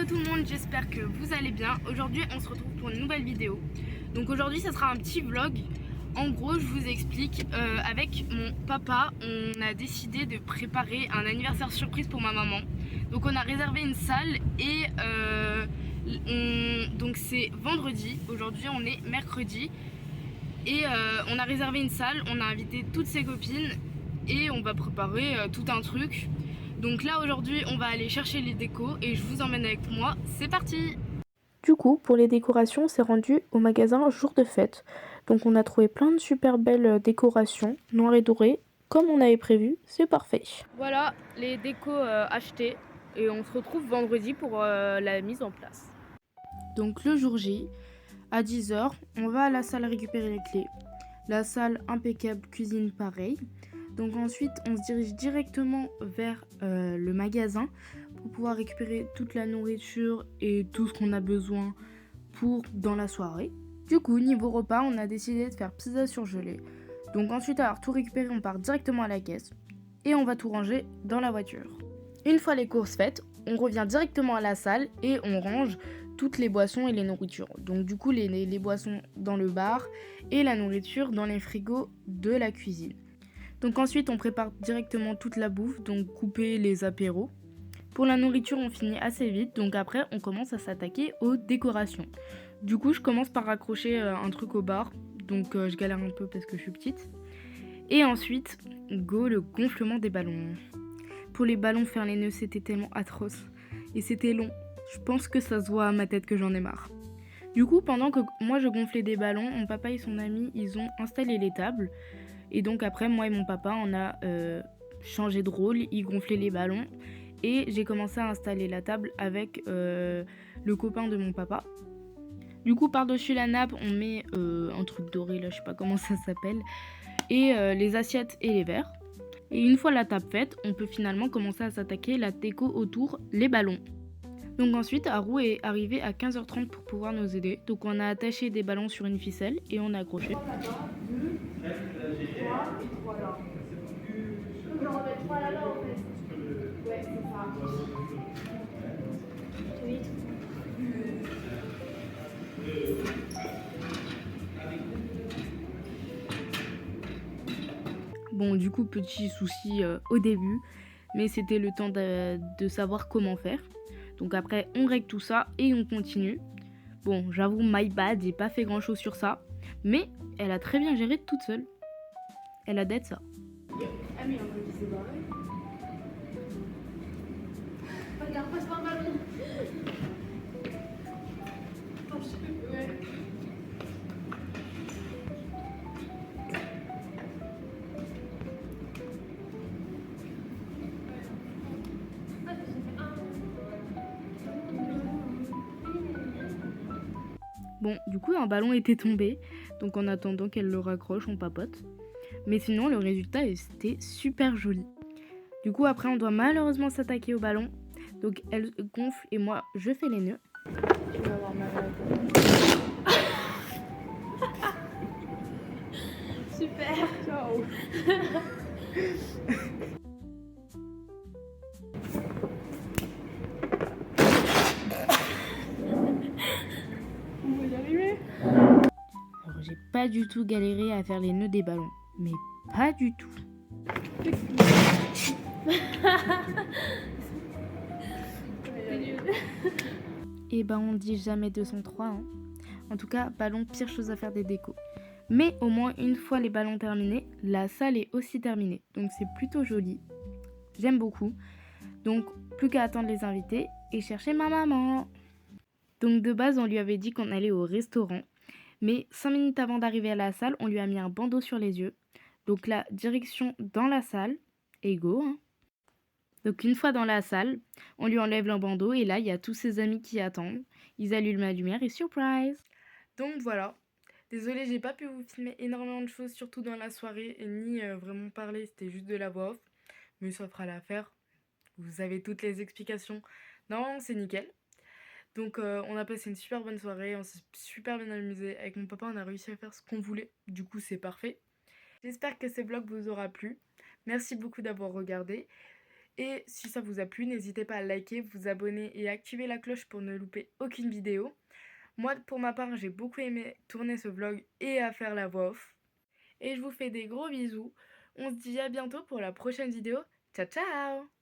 Hello tout le monde, j'espère que vous allez bien. Aujourd'hui on se retrouve pour une nouvelle vidéo. Donc aujourd'hui ça sera un petit vlog. En gros je vous explique, avec mon papa on a décidé de préparer un anniversaire surprise pour ma maman. Donc on a réservé une salle et donc c'est vendredi, aujourd'hui on est mercredi. Et on a réservé une salle, on a invité toutes ses copines et on va préparer tout un truc. Donc là aujourd'hui on va aller chercher les décos et je vous emmène avec moi, c'est parti! Du coup, pour les décorations, on s'est rendu au magasin jour de fête. Donc on a trouvé plein de super belles décorations, noires et dorées, comme on avait prévu, c'est parfait. Voilà les décos achetés et on se retrouve vendredi pour la mise en place. Donc le jour J, à 10 h, on va à la salle récupérer les clés. La salle impeccable, cuisine pareil. Donc ensuite, on se dirige directement vers le magasin pour pouvoir récupérer toute la nourriture et tout ce qu'on a besoin pour dans la soirée. Du coup, niveau repas, on a décidé de faire pizza surgelée. Donc ensuite, avoir tout récupéré, on part directement à la caisse et on va tout ranger dans la voiture. Une fois les courses faites, on revient directement à la salle et on range toutes les boissons et les nourritures. Donc du coup, les boissons dans le bar et la nourriture dans les frigos de la cuisine. Donc ensuite, on prépare directement toute la bouffe, donc couper les apéros. Pour la nourriture, on finit assez vite, donc après, on commence à s'attaquer aux décorations. Du coup, je commence par raccrocher un truc au bar, donc je galère un peu parce que je suis petite. Et ensuite, go le gonflement des ballons. Pour les ballons, faire les nœuds, c'était tellement atroce. Et c'était long. Je pense que ça se voit à ma tête que j'en ai marre. Du coup, pendant que moi je gonflais des ballons, mon papa et son ami, ils ont installé les tables. Et donc après, moi et mon papa, on a changé de rôle, ils gonflaient les ballons. Et j'ai commencé à installer la table avec le copain de mon papa. Du coup, par-dessus la nappe, on met un truc doré, là, je sais pas comment ça s'appelle. Et les assiettes et les verres. Et une fois la table faite, on peut finalement commencer à s'attaquer la déco autour, les ballons. Donc ensuite, Haru est arrivé à 15h30 pour pouvoir nous aider. Donc on a attaché des ballons sur une ficelle et on a accroché. Bon, du coup, petit souci au début, mais c'était le temps de savoir comment faire. Donc après, on règle tout ça et on continue. Bon, j'avoue, my bad, j'ai pas fait grand chose sur ça, mais elle a très bien géré toute seule. Elle a d'être ça. Regarde, passe par ma vie. Bon, du coup, un ballon était tombé, donc en attendant qu'elle le raccroche, on papote. Mais sinon, le résultat était super joli. Du coup, après, on doit malheureusement s'attaquer au ballon. Donc, elle gonfle et moi, je fais les nœuds. Tu vas avoir mal à la tête. Super. Ciao. On va y arriver. Alors, j'ai pas du tout galéré à faire les nœuds des ballons. Mais pas du tout. Et ben, on dit jamais 203. Hein. En tout cas, ballon, pire chose à faire des décos. Mais au moins, une fois les ballons terminés, la salle est aussi terminée. Donc, c'est plutôt joli. J'aime beaucoup. Donc, plus qu'à attendre les invités et chercher ma maman. Donc, de base, on lui avait dit qu'on allait au restaurant. Mais 5 minutes avant d'arriver à la salle, on lui a mis un bandeau sur les yeux. Donc là, direction dans la salle. Et go, hein. Donc une fois dans la salle, on lui enlève le bandeau. Et là, il y a tous ses amis qui attendent. Ils allument la lumière et surprise. Donc voilà. Désolée, j'ai pas pu vous filmer énormément de choses, surtout dans la soirée. Et ni vraiment parler, c'était juste de la voix off. Mais ça fera l'affaire. Vous avez toutes les explications. Non, c'est nickel. Donc on a passé une super bonne soirée, on s'est super bien amusé. Avec mon papa, on a réussi à faire ce qu'on voulait. Du coup, c'est parfait. J'espère que ce vlog vous aura plu. Merci beaucoup d'avoir regardé. Et si ça vous a plu, n'hésitez pas à liker, vous abonner et activer la cloche pour ne louper aucune vidéo. Moi, pour ma part, j'ai beaucoup aimé tourner ce vlog et à faire la voix off. Et je vous fais des gros bisous. On se dit à bientôt pour la prochaine vidéo. Ciao ciao!